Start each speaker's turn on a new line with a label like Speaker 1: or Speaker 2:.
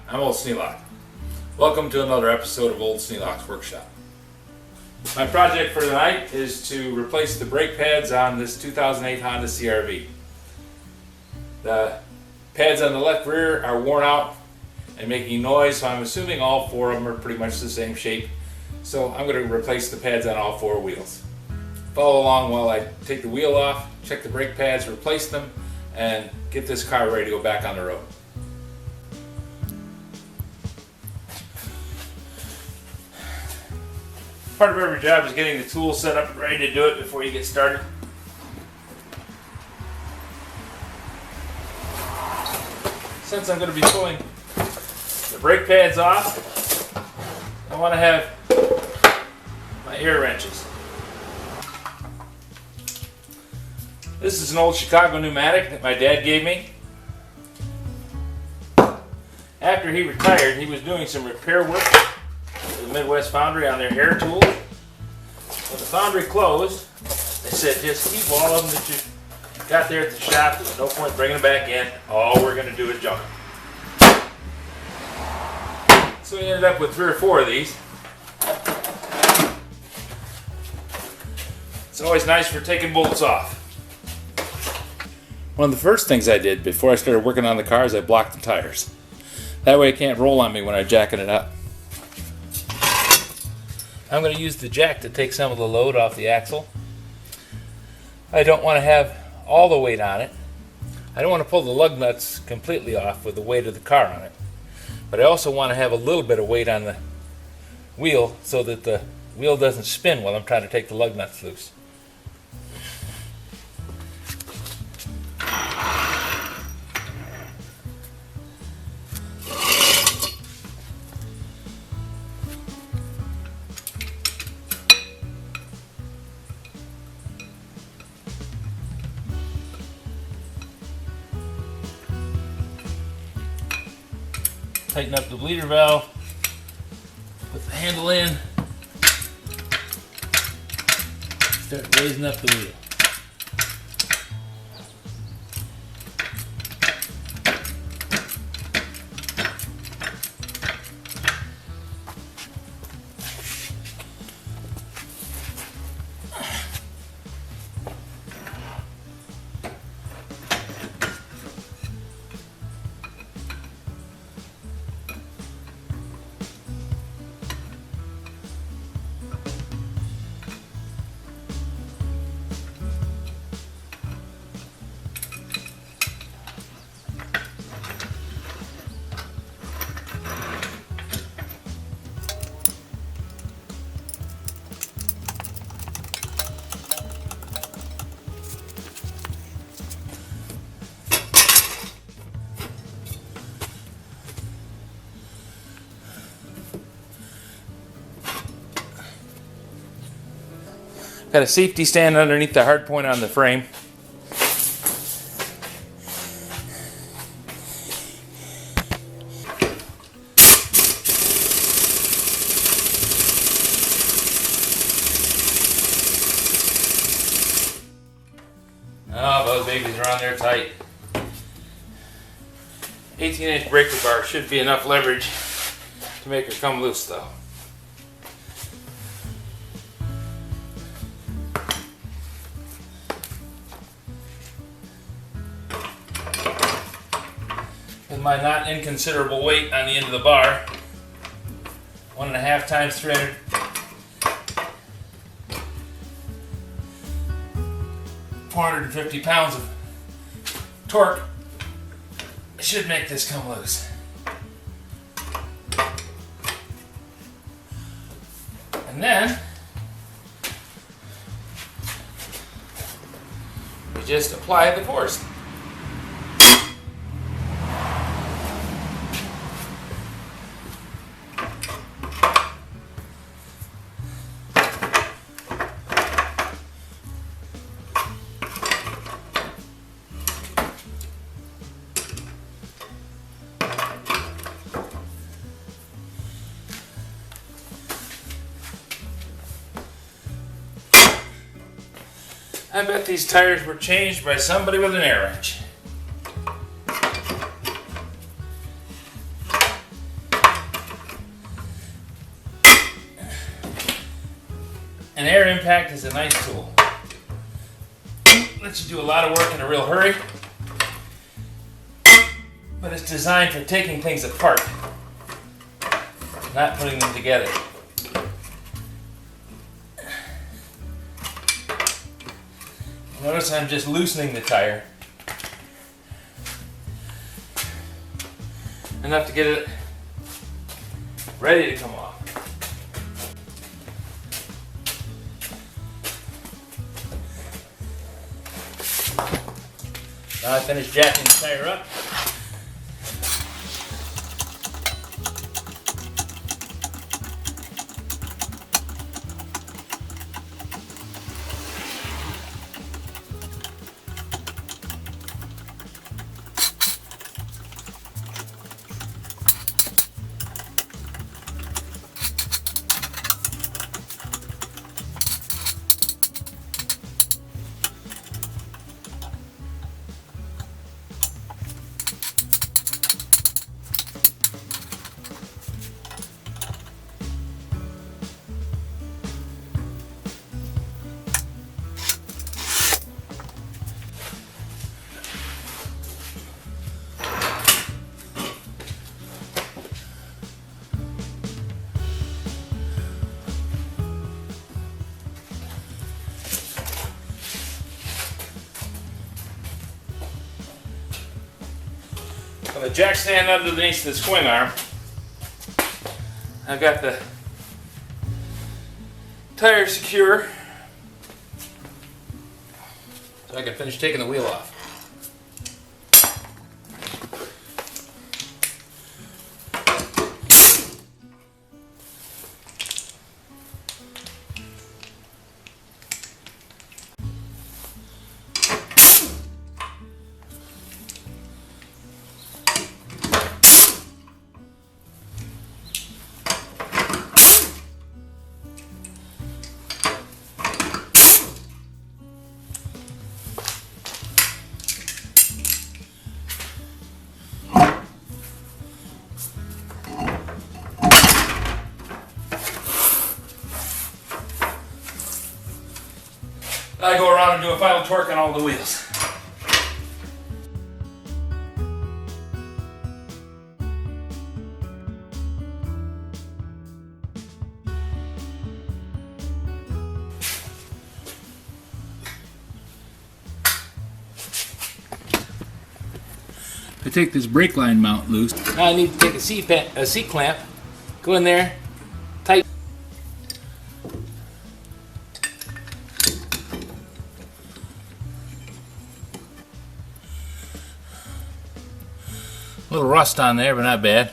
Speaker 1: I'm Old Sneelock. Welcome to another episode of Old Sneelock's Workshop. My project for tonight is to replace the brake pads on this 2008 Honda CRV. The pads on the left rear are worn out and making noise, so I'm assuming all four of them are pretty much the same shape. So I'm going to replace the pads on all four wheels. Follow along while I take the wheel off, check the brake pads, replace them, and get this car ready to go back on the road. Part of every job is getting the tools set up and ready to do it before you get started. Since I'm going to be pulling the brake pads off, I want to have my air wrenches. This is an old Chicago pneumatic that my dad gave me. After he retired, he was doing some repair work at the Midwest Foundry on their air tools. When the foundry closed, they said just keep all of them that you got there at the shop. There's no point bringing them back in. All we're going to do is junk them. So we ended up with 3 or 4 of these. It's always nice for taking bolts off. One of the first things I did before I started working on the car is I blocked the tires. That way it can't roll on me when I'm jacking it up. I'm going to use the jack to take some of the load off the axle. I don't want to have all the weight on it. I don't want to pull the lug nuts completely off with the weight of the car on it. But I also want to have a little bit of weight on the wheel so that the wheel doesn't spin while I'm trying to take the lug nuts loose. Tighten up the bleeder valve, put the handle in, start raising up the wheel. Got a safety stand underneath the hard point on the frame. Oh, those babies are on there tight. 18-inch breaker bar should be enough leverage to make her come loose though. With my not inconsiderable weight on the end of the bar, 1.5 times 300, 450 pounds of torque should make this come loose. And then we just apply the force. I bet these tires were changed by somebody with an air wrench. An air impact is a nice tool. Lets you do a lot of work in a real hurry, but it's designed for taking things apart, not putting them together. Notice I'm just loosening the tire enough to get it ready to come off. Now I finished jacking the tire up. On the jack stand underneath the swing arm, I've got the tire secure so I can finish taking the wheel off. I go around and do a final torque on all the wheels. I take this brake line mount loose. Now I need to take a C clamp, go in there, tighten. A little rust on there, but not bad.